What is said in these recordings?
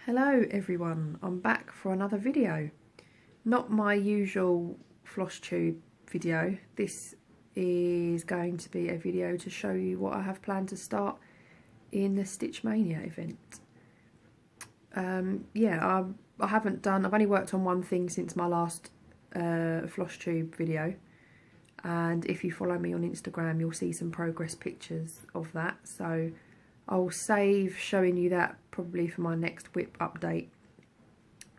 Hello everyone, I'm back for another video. Not my usual floss tube video. This is going to be a video to show you what I have planned to start in the Stitch Mania event. I've only worked on one thing since my last floss tube video, and if you follow me on Instagram you'll see some progress pictures of that, so I'll save showing you that probably for my next whip update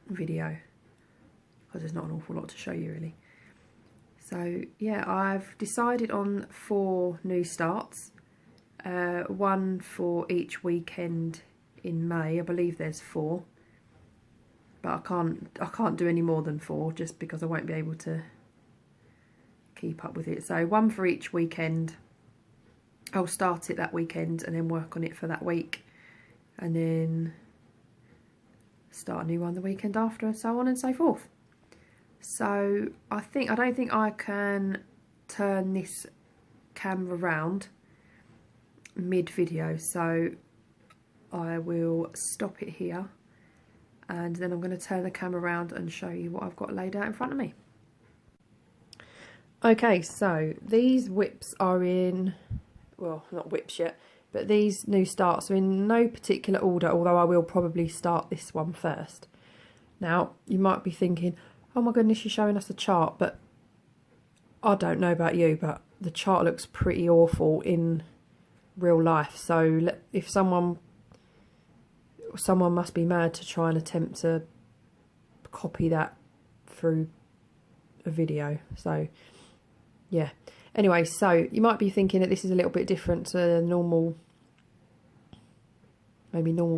video, because there's not an awful lot to show you really. So yeah, I've decided on 4 new starts, one for each weekend in May. I believe there's 4, but I can't do any more than 4 just because I won't be able to keep up with it. So one for each weekend. I'll start it that weekend and then work on it for that week, and then start a new one the weekend after, and so on and so forth. So I don't think I can turn this camera around mid-video, so I will stop it here and then I'm going to turn the camera around and show you what I've got laid out in front of me. Okay, so these whips are in, well, not whips yet, but these new starts are in no particular order, although I will probably start this one first. Now, you might be thinking, oh my goodness, you're showing us a chart, but I don't know about you, but the chart looks pretty awful in real life. So if someone must be mad to try and attempt to copy that through a video. So yeah. Anyway, so you might be thinking that this is a little bit different to the normal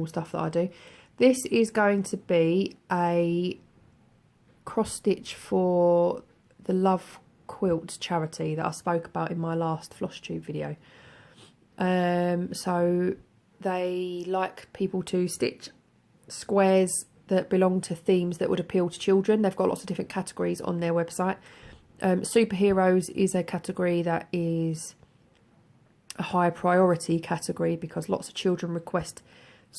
stuff that I do. This is going to be a cross stitch for the Love Quilt charity that I spoke about in my last floss tube video. So they like people to stitch squares that belong to themes that would appeal to children. They've got lots of different categories on their website. Superheroes is a category that is a high priority category because lots of children request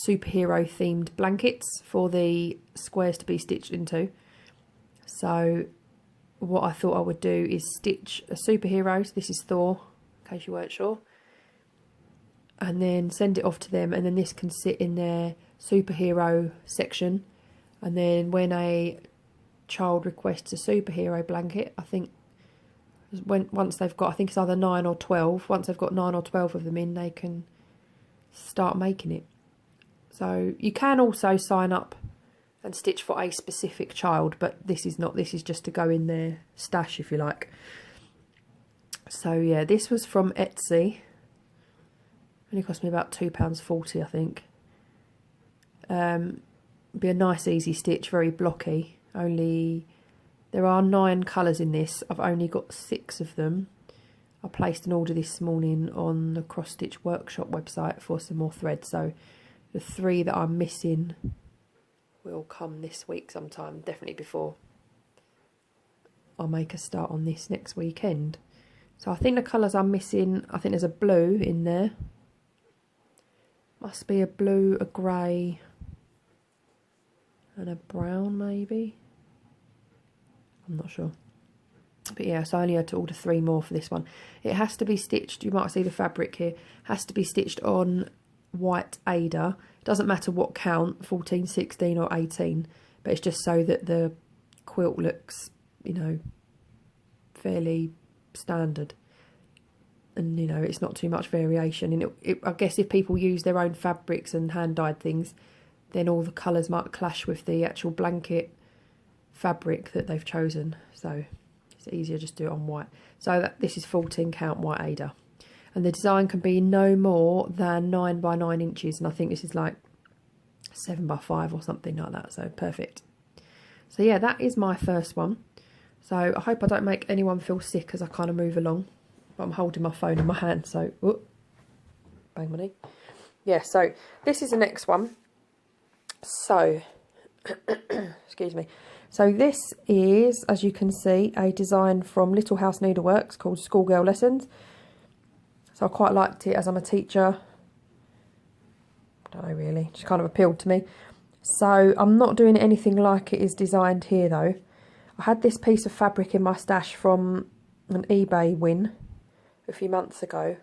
superhero themed blankets for the squares to be stitched into. So what I thought I would do is stitch a superhero, so this is Thor in case you weren't sure, and then send it off to them, and then this can sit in their superhero section, and then when a child requests a superhero blanket, I think once they've got, I think it's either 9 or 12, once they've got 9 or 12 of them in, they can start making it. So you can also sign up and stitch for a specific child, but this is not, this is just to go in their stash if you like. So yeah, this was from Etsy. Only cost me about £2.40 I think. Be a nice easy stitch, very blocky. Only there are 9 colours in this. I've only got 6 of them. I placed an order this morning on the Cross Stitch Workshop website for some more thread, so the 3 that I'm missing will come this week sometime, definitely before I'll make a start on this next weekend. So I think the colours I'm missing, I think there's a blue in there. Must be a blue, a grey and a brown maybe. I'm not sure. But yeah, so I only had to order 3 more for this one. It has to be stitched, you might see the fabric here, has to be stitched on white Ada. It doesn't matter what count, 14, 16 or 18, but it's just so that the quilt looks, you know, fairly standard. And, you know, it's not too much variation. And I guess if people use their own fabrics and hand-dyed things, then all the colours might clash with the actual blanket fabric that they've chosen. So it's easier just to do it on white. So this is 14 count white Ada. And the design can be no more than 9 by 9 inches. And I think this is like 7 by 5 or something like that. So perfect. So yeah, that is my first one. So I hope I don't make anyone feel sick as I kind of move along. But I'm holding my phone in my hand, so whoop, bang my knee. Yeah, so this is the next one. So, excuse me. So this is, as you can see, a design from Little House Needleworks called Schoolgirl Lessons. So I quite liked it as I'm a teacher. I don't know really, just kind of appealed to me. So I'm not doing anything like it is designed here though. I had this piece of fabric in my stash from an eBay win a few months ago,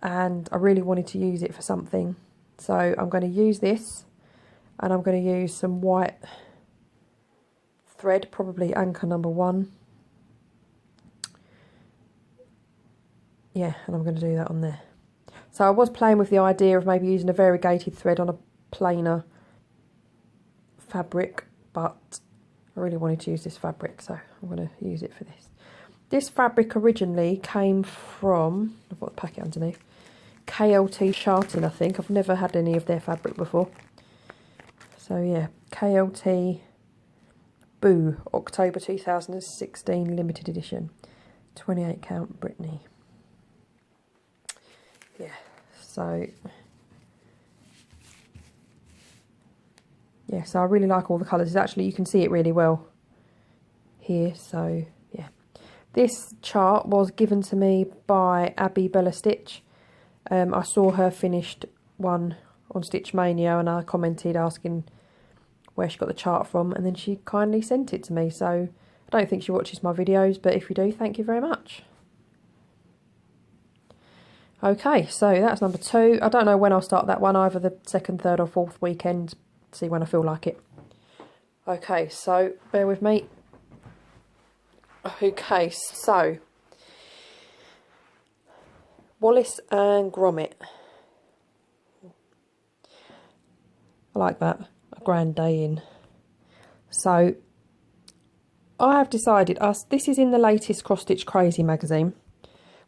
and I really wanted to use it for something. So I'm going to use this, and I'm going to use some white thread, probably anchor number 1. Yeah, and I'm going to do that on there. So I was playing with the idea of maybe using a variegated thread on a plainer fabric, but I really wanted to use this fabric, so I'm going to use it for this. This fabric originally came from, I've got the packet underneath, KLT Sharton, I think. I've never had any of their fabric before. So yeah, KLT Boo, October 2016 limited edition. 28 count Brittany. Yeah, so yeah, so I really like all the colours. It's actually, you can see it really well here, so yeah. This chart was given to me by Abby Bella Stitch. I saw her finished one on Stitch Mania, and I commented asking where she got the chart from, and then she kindly sent it to me. So I don't think she watches my videos, but if you do, thank you very much. Okay, so that's number 2. I don't know when I'll start that one, either the 2nd, 3rd or 4th weekend, see when I feel like it. Okay, so bear with me. Okay, so Wallace and Gromit. I like that, a grand day in. So I have decided, this is in the latest Cross Stitch Crazy magazine,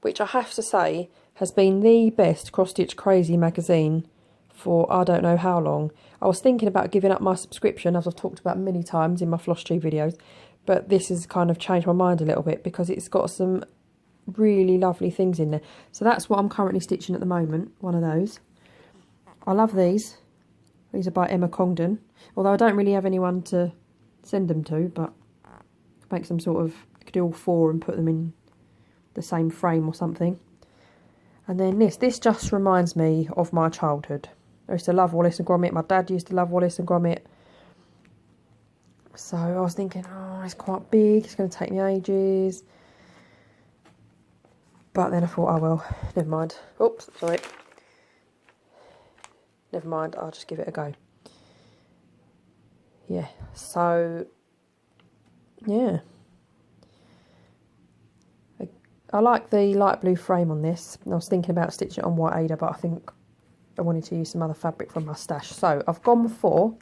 which I have to say has been the best Cross Stitch Crazy magazine for I don't know how long. I was thinking about giving up my subscription, as I've talked about many times in my Floss Tube videos, but this has kind of changed my mind a little bit because it's got some really lovely things in there. So that's what I'm currently stitching at the moment, one of those. I love these. These are by Emma Congdon, although I don't really have anyone to send them to, but make some sort of, I could do all 4 and put them in the same frame or something. And then this just reminds me of my childhood. I used to love Wallace and Gromit. My dad used to love Wallace and Gromit. So I was thinking, oh, it's quite big, it's going to take me ages. But then I thought, oh well, never mind. Oops, sorry. Never mind, I'll just give it a go. Yeah, so, yeah. I like the light blue frame on this. I was thinking about stitching it on white Ada, but I think I wanted to use some other fabric from my stash. So I've gone for,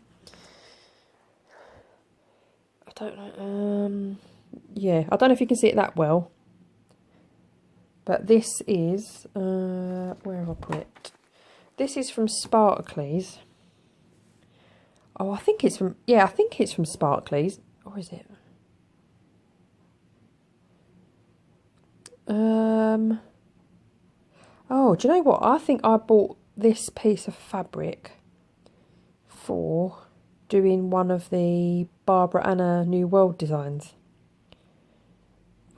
I don't know, yeah, I don't know if you can see it that well, but this is, where have I put it? This is from Sparklies. Oh, I think it's from, yeah, I think it's from Sparklies. Or is it? Oh, do you know what? I think I bought this piece of fabric for doing one of the Barbara Anna New World designs.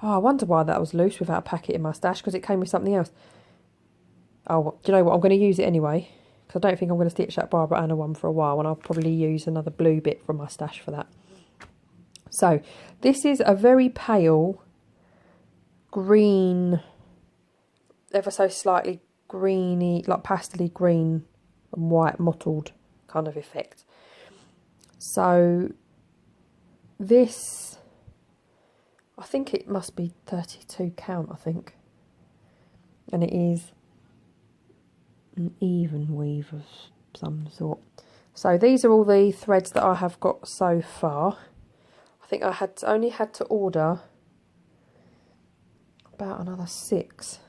Oh, I wonder why that was loose without a packet in my stash, because it came with something else. Oh, do you know what? I'm going to use it anyway, because I don't think I'm going to stitch that Barbara Anna one for a while, and I'll probably use another blue bit from my stash for that. So, this is a very pale green, ever so slightly greeny, like pastely green and white mottled kind of effect. So this, I think it must be 32 count, I think, and it is an even weave of some sort. So these are all the threads that I have got so far. I think I only had to order about another 6.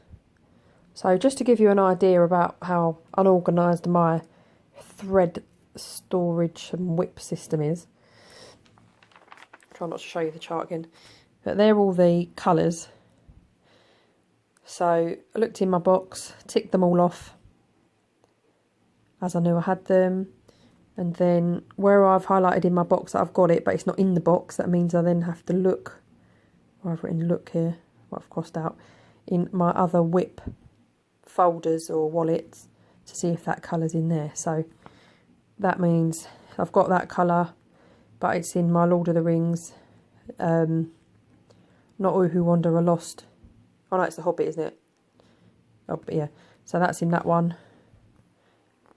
So just to give you an idea about how unorganised my thread storage and whip system is. Try not to show you the chart again. But they're all the colours. So I looked in my box, ticked them all off as I knew I had them. And then where I've highlighted in my box that I've got it, but it's not in the box, that means I then have to look, or I've written look here, what I've crossed out, in my other whip folders or wallets to see if that colour's in there. So that means I've got that colour, but it's in my Lord of the Rings. Not All Who Wander Are Lost. Oh no, it's the Hobbit, isn't it? Oh, but yeah. So that's in that one.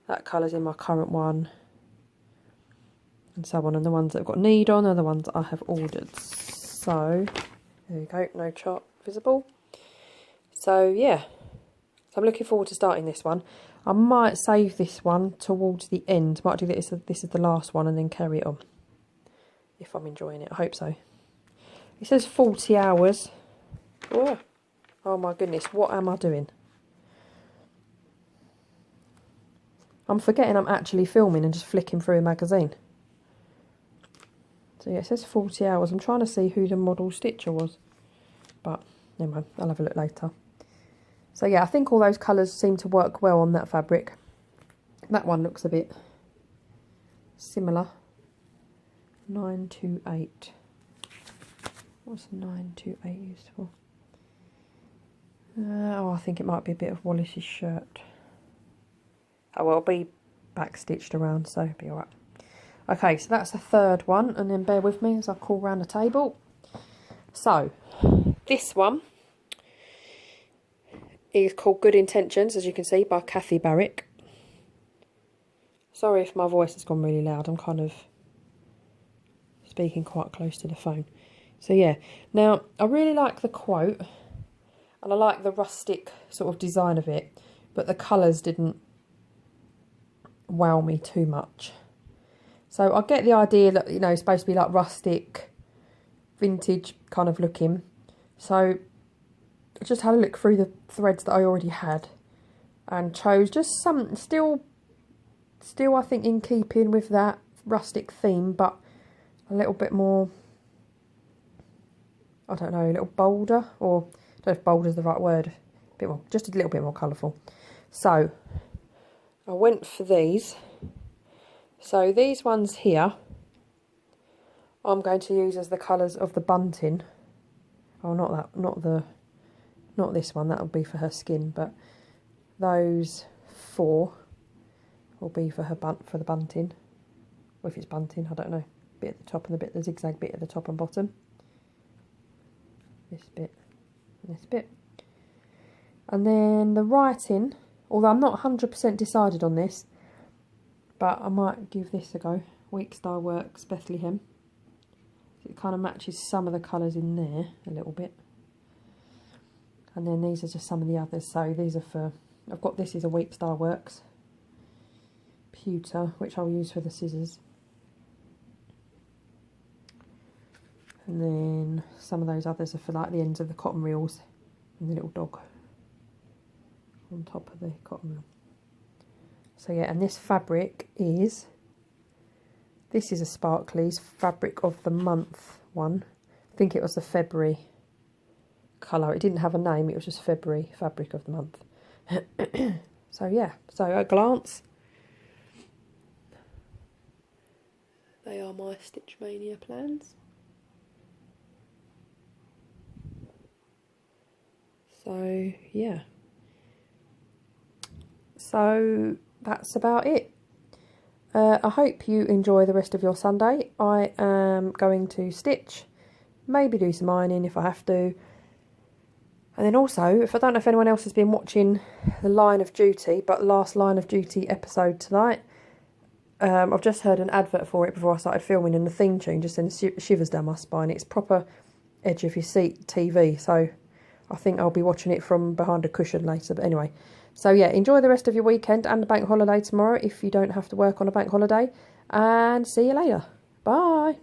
That colour's in my current one. And so on. And the ones that I've got need on are the ones that I have ordered. So, there we go. No chart visible. So, yeah. So I'm looking forward to starting this one. I might save this one towards the end. Might do this is the last one and then carry it on. If I'm enjoying it. I hope so. It says 40 hours. Oh, oh my goodness. What am I doing? I'm forgetting I'm actually filming and just flicking through a magazine. So yeah, it says 40 hours. I'm trying to see who the model stitcher was. But, never mind. I'll have a look later. So yeah, I think all those colours seem to work well on that fabric. That one looks a bit similar. 928. What's 928 used for? Oh, I think it might be a bit of Wallace's shirt. Oh, well, it'll be back stitched around, so it'll be alright. Okay, so that's the third one, and then bear with me as I call round the table. So, this one is called Good Intentions, as you can see, by Kathy Barrick. Sorry if my voice has gone really loud, I'm kind of speaking quite close to the phone. So yeah, now I really like the quote and I like the rustic sort of design of it, but the colours didn't wow me too much. So I get the idea that, you know, it's supposed to be like rustic, vintage kind of looking. So I just had a look through the threads that I already had and chose just some, still I think in keeping with that rustic theme, but a little bit more, I don't know, a little bolder, or I don't know if bolder is the right word, a bit more, just a little bit more colourful. So I went for these. So these ones here, I'm going to use as the colours of the bunting. Oh, not that, not this one. That'll be for her skin, but those 4 will be for her for the bunting. Or if it's bunting, I don't know. Bit at the top and the zigzag bit at the top and bottom. This bit and this bit. And then the writing, although I'm not 100% decided on this, but I might give this a go. Week Star Works Bethlehem. It kind of matches some of the colours in there a little bit. And then these are just some of the others. So these are for, I've got, this is a Week Star Works pewter, which I'll use for the scissors. And then some of those others are for like the ends of the cotton reels and the little dog on top of the cotton reel. So yeah, and this fabric is, this is a Sparklies fabric of the month one. I think it was the February colour. It didn't have a name, it was just February fabric of the month. So yeah, so at a glance, they are my Stitch Mania plans. So yeah, so that's about it. I hope you enjoy the rest of your Sunday. I am going to stitch, maybe do some ironing if I have to. And then also, if I don't know if anyone else has been watching the Line of Duty, but last Line of Duty episode tonight, I've just heard an advert for it before I started filming, and the theme tune just sends shivers down my spine. It's proper edge of your seat TV, so I think I'll be watching it from behind a cushion later. But anyway, so yeah, enjoy the rest of your weekend and the bank holiday tomorrow if you don't have to work on a bank holiday. And see you later. Bye.